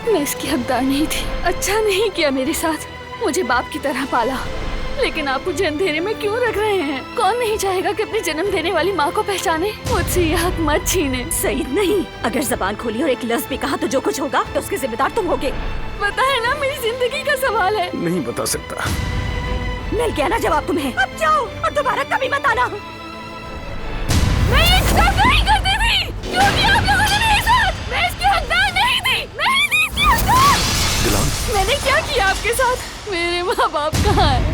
मैं इसकी हकदार नहीं थी। अच्छा नहीं किया मेरे साथ, मुझे बाप की तरह पाला। लेकिन आप मुझे अंधेरे में क्यों रख रहे हैं? कौन नहीं चाहेगा कि अपनी जन्म देने वाली माँ को पहचाने? मुझसे ये हक मत छीने। सईद नहीं, अगर जबान खोली और एक लफ्ज भी कहा तो जो कुछ होगा तो उसके जिम्मेदार तुम होगे। बताए ना, मेरी जिंदगी का सवाल है। नहीं बता सकता। मिल गया ना जवाब तुम्हें, अब जाओ और दोबारा कभी मत आना। मैं ये सब नहीं करती थी, क्योंकि आप लोगों ने मेरे साथ, मैं इसकी हकदार नहीं थी, नहीं थी इसकी हकदार। दिलान, मैंने क्या किया आपके साथ? मेरे माँ बाप कहाँ हैं?